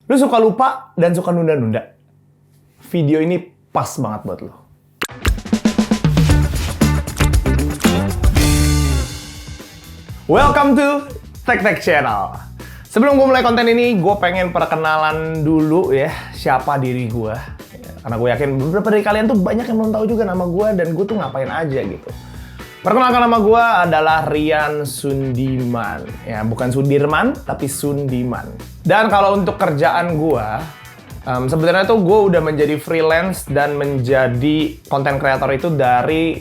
Lu suka lupa dan suka nunda-nunda? Video ini pas banget buat lu. Welcome to Tech Tech Channel. Sebelum gue mulai konten ini, gue pengen perkenalan dulu ya, siapa diri gue. Karena gue yakin beberapa dari kalian tuh banyak yang belum tahu juga nama gue dan gue tuh ngapain aja gitu. Perkenalkan, nama gue adalah Rian Sundiman. Ya, bukan Sudirman, tapi Sundiman. Dan kalau untuk kerjaan gue, sebenarnya tuh gue udah menjadi freelance dan menjadi content creator itu dari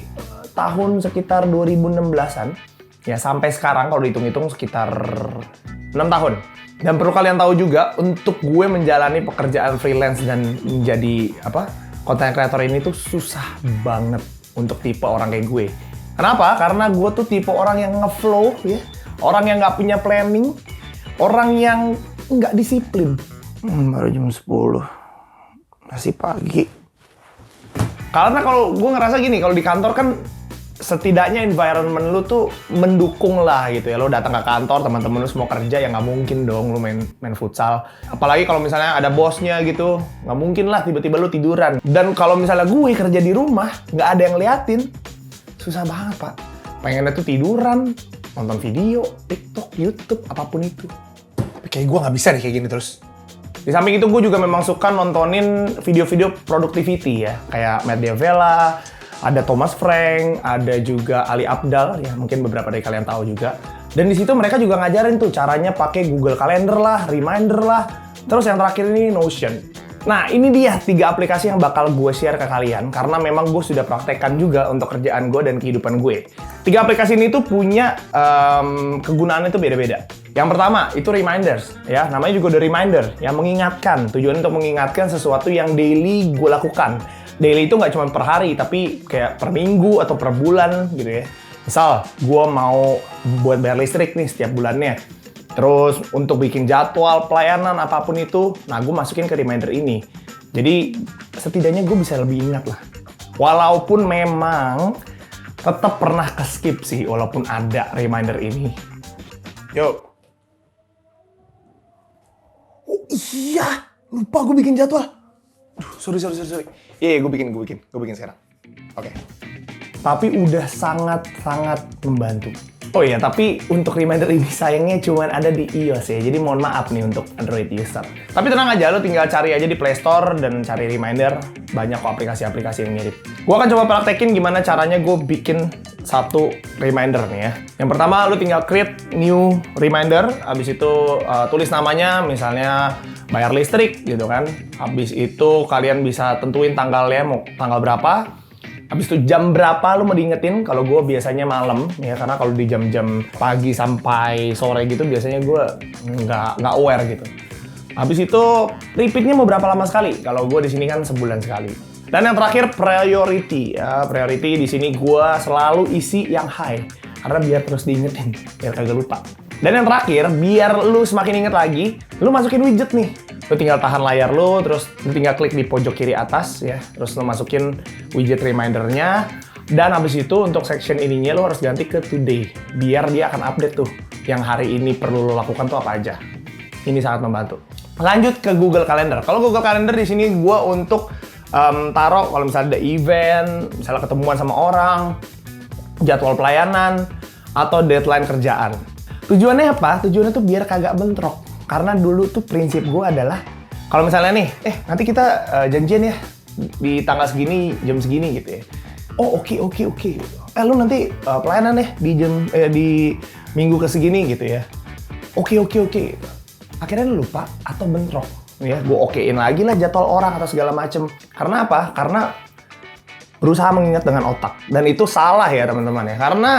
tahun sekitar 2016-an. Ya, sampai sekarang kalau dihitung-hitung sekitar 6 tahun. Dan perlu kalian tahu juga, untuk gue menjalani pekerjaan freelance dan menjadi content creator ini tuh susah banget untuk tipe orang kayak gue. Kenapa? Karena gue tuh tipe orang yang ngeflow, ya, orang yang nggak punya planning, orang yang nggak disiplin. Baru jam 10, masih pagi. Karena kalau gue ngerasa gini, kalau di kantor kan setidaknya environment lu tuh mendukung lah gitu ya. Lo datang ke kantor, teman-teman lu semua kerja, ya nggak mungkin dong lu main futsal. Apalagi kalau misalnya ada bosnya gitu, nggak mungkin lah tiba-tiba lu tiduran. Dan kalau misalnya gue kerja di rumah, nggak ada yang liatin, susah banget, Pak. Pengennya tuh tiduran, nonton video, TikTok, YouTube, apapun itu. Tapi kayak gue nggak bisa nih kayak gini terus. Di samping itu gue juga memang suka nontonin video-video productivity ya. Kayak Matt D'Avella, ada Thomas Frank, ada juga Ali Abdaal, ya mungkin beberapa dari kalian tahu juga. Dan di situ mereka juga ngajarin tuh caranya pakai Google Calendar lah, Reminder lah. Terus yang terakhir ini Notion. Nah, ini dia 3 aplikasi yang bakal gue share ke kalian karena memang gue sudah praktekkan juga untuk kerjaan gue dan kehidupan gue. 3 aplikasi ini tuh punya kegunaannya tuh beda-beda. Yang pertama itu Reminders, ya namanya juga udah reminder, yang mengingatkan. Tujuan untuk mengingatkan sesuatu yang daily gue lakukan. Daily itu nggak cuma per hari, tapi kayak per minggu atau per bulan gitu ya. Misal, gue mau buat bayar listrik nih setiap bulannya. Terus untuk bikin jadwal pelayanan apapun itu, nah gue masukin ke reminder ini. Jadi setidaknya gue bisa lebih ingat lah. Walaupun memang tetap pernah ke-skip sih, walaupun ada reminder ini. Yuk. Oh iya, lupa gue bikin jadwal. Sorry. Iya, gue bikin sekarang. Oke. Tapi udah sangat membantu. Oh iya, tapi untuk reminder ini sayangnya cuma ada di iOS ya. Jadi mohon maaf nih untuk Android user. Tapi tenang aja, lo tinggal cari aja di Play Store dan cari reminder. Banyak kok aplikasi-aplikasi yang mirip. Gue akan coba praktekin gimana caranya gue bikin satu reminder nih ya. Yang pertama, lo tinggal create new reminder. Habis itu tulis namanya, misalnya bayar listrik gitu kan. Habis itu kalian bisa tentuin tanggalnya, mau tanggal berapa. Habis itu jam berapa lu mau diingetin. Kalau gue biasanya malam ya, karena kalau di jam-jam pagi sampai sore gitu biasanya gue nggak aware gitu. Habis itu repeatnya mau berapa lama sekali. Kalau gue di sini kan sebulan sekali. Dan yang terakhir priority ya. Priority di sini gue selalu isi yang high karena biar terus diingetin, biar kagak lupa. Dan yang terakhir, biar lu semakin inget lagi, lu masukin widget nih. Lu tinggal tahan layar lu, terus lu tinggal klik di pojok kiri atas ya. Terus lu masukin widget remindernya. Dan habis itu untuk section ininya lu harus ganti ke today. Biar dia akan update tuh yang hari ini perlu lu lakukan tuh apa aja. Ini sangat membantu. Lanjut ke Google Calendar. Kalau Google Calendar di sini gua untuk taruh kalau misalnya ada event, misalnya ketemuan sama orang, jadwal pelayanan, atau deadline kerjaan. Tujuannya apa? Tujuannya tuh biar kagak bentrok. Karena dulu tuh prinsip gue adalah, kalau misalnya nih, nanti kita janjian ya di tanggal segini, jam segini gitu ya. Oh oke. Lu nanti pelayanan ya di minggu ke segini gitu ya. Oke. Akhirnya lu lupa atau bentrok. Ya, gue okein lagi lah jadwal orang atau segala macem. Karena apa? Karena berusaha mengingat dengan otak. Dan itu salah ya teman-teman ya. Karena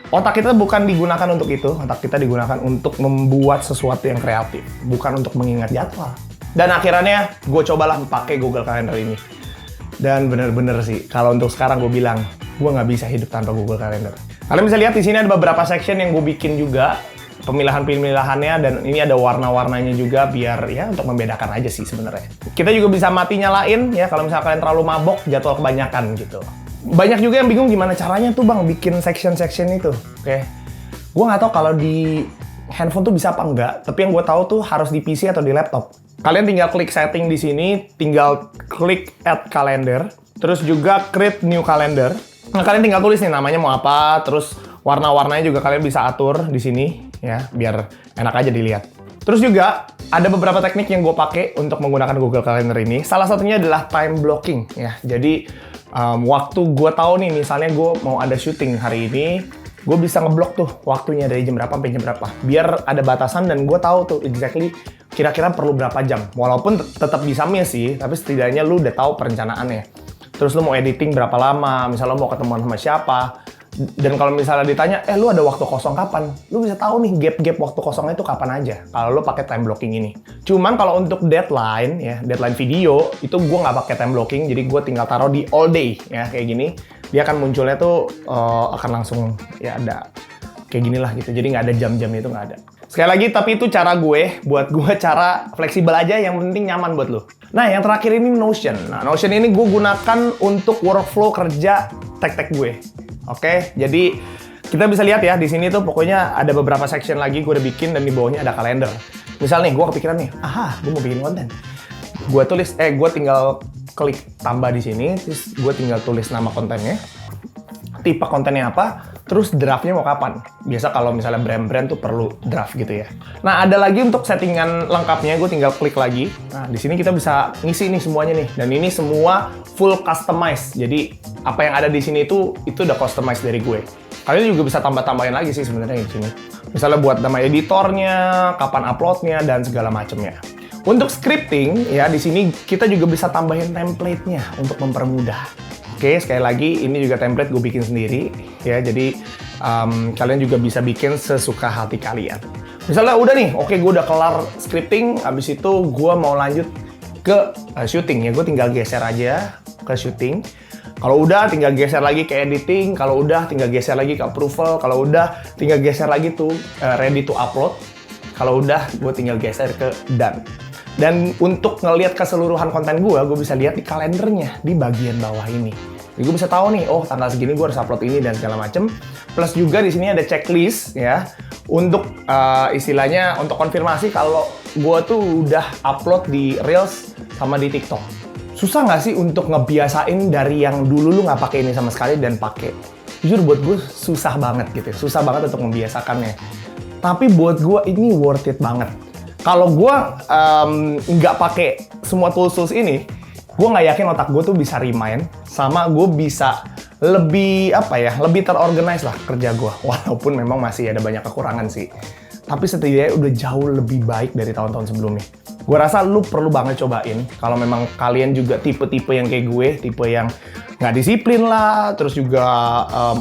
otak kita bukan digunakan untuk itu, otak kita digunakan untuk membuat sesuatu yang kreatif, bukan untuk mengingat jadwal. Dan akhirnya gue cobalah pakai Google Calendar ini. Dan bener-bener sih, kalau untuk sekarang gue bilang, gue nggak bisa hidup tanpa Google Calendar. Kalian bisa lihat di sini ada beberapa section yang gue bikin juga, pemilihan-pemilihannya, dan ini ada warna-warnanya juga biar ya untuk membedakan aja sih sebenarnya. Kita juga bisa mati nyalain ya kalau misalnya kalian terlalu mabok, jadwal kebanyakan gitu. Banyak juga yang bingung gimana caranya tuh bang bikin section-section itu. Oke. Gue nggak tahu kalau di handphone tuh bisa apa enggak, tapi yang gue tahu tuh harus di PC atau di laptop. Kalian tinggal klik setting di sini, tinggal klik add calendar, terus juga create new calendar. Nah, kalian tinggal tulis nih namanya mau apa, terus warna-warnanya juga kalian bisa atur di sini ya, biar enak aja dilihat. Terus juga ada beberapa teknik yang gue pakai untuk menggunakan Google Calendar ini. Salah satunya adalah time blocking ya. Jadi waktu gue tahu nih, misalnya gue mau ada syuting hari ini, gue bisa ngeblok tuh waktunya dari jam berapa sampai jam berapa. Biar ada batasan dan gue tahu tuh exactly kira-kira perlu berapa jam. Walaupun tetap bisa miss sih, tapi setidaknya lu udah tahu perencanaannya. Terus lu mau editing berapa lama, misalnya lu mau ketemuan sama siapa. Dan kalau misalnya ditanya, lu ada waktu kosong kapan? Lu bisa tahu nih gap-gap waktu kosongnya itu kapan aja kalau lu pakai time blocking ini. Cuman kalau untuk deadline ya, deadline video itu gue nggak pakai time blocking, jadi gue tinggal taruh di all day ya kayak gini. Dia akan munculnya tuh akan langsung ya ada kayak gini lah gitu. Jadi nggak ada jam-jam itu, nggak ada. Sekali lagi, tapi itu cara gue, buat gue cara fleksibel aja, yang penting nyaman buat lo. Nah, yang terakhir ini Notion. Nah, Notion ini gue gunakan untuk workflow kerja tag-tag gue. Oke, jadi kita bisa lihat ya, di sini tuh pokoknya ada beberapa section lagi gue udah bikin dan di bawahnya ada kalender. Misal nih, gue kepikiran nih, gue mau bikin konten. Gue tinggal klik tambah di sini, terus gue tinggal tulis nama kontennya, tipe kontennya apa, terus draftnya mau kapan. Biasa kalau misalnya brand-brand tuh perlu draft gitu ya. Nah, ada lagi untuk settingan lengkapnya, gue tinggal klik lagi. Nah, di sini kita bisa ngisi nih semuanya nih. Dan ini semua full customized. Jadi, apa yang ada di sini itu udah customized dari gue. Kalian juga bisa tambah-tambahin lagi sih sebenarnya di sini. Misalnya buat nama editornya, kapan uploadnya, dan segala macamnya. Untuk scripting, ya di sini kita juga bisa tambahin template-nya untuk mempermudah. Oke, sekali lagi ini juga template gue bikin sendiri ya, jadi kalian juga bisa bikin sesuka hati kalian. Misalnya udah nih, oke gue udah kelar scripting, habis itu gue mau lanjut ke syuting ya, gue tinggal geser aja ke syuting. Kalau udah tinggal geser lagi ke editing, kalau udah tinggal geser lagi ke approval, kalau udah tinggal geser lagi tuh ready to upload, kalau udah gue tinggal geser ke done. Dan untuk ngelihat keseluruhan konten gue bisa lihat di kalendernya di bagian bawah ini. Jadi gue bisa tahu nih, tanggal segini gue harus upload ini dan segala macem. Plus juga di sini ada checklist ya untuk istilahnya untuk konfirmasi kalau gue tuh udah upload di Reels sama di TikTok. Susah nggak sih untuk ngebiasain dari yang dulu lu nggak pakai ini sama sekali dan pakai? Jujur buat gue susah banget gitu, susah banget untuk membiasakannya. Tapi buat gue ini worth it banget. Kalau gue nggak pakai semua tools ini, gue nggak yakin otak gue tuh bisa remind, sama gue bisa lebih lebih terorganize lah kerja gue. Walaupun memang masih ada banyak kekurangan sih, tapi setidaknya udah jauh lebih baik dari tahun-tahun sebelumnya. Gue rasa lu perlu banget cobain. Kalau memang kalian juga tipe-tipe yang kayak gue, tipe yang nggak disiplin lah, terus juga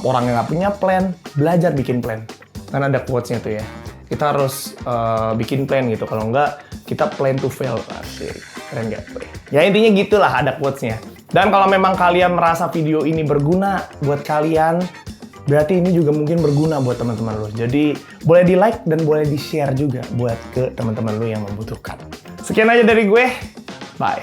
orang yang nggak punya plan, belajar bikin plan. Kan ada quotes-nya tuh ya. Kita harus bikin plan gitu, kalau enggak kita plan to fail. Asik, keren gak? Ya intinya gitulah ada quotes-nya. Dan kalau memang kalian merasa video ini berguna buat kalian, berarti ini juga mungkin berguna buat teman-teman lo. Jadi boleh di like dan boleh di share juga buat ke teman-teman lo yang membutuhkan. Sekian aja dari gue, bye.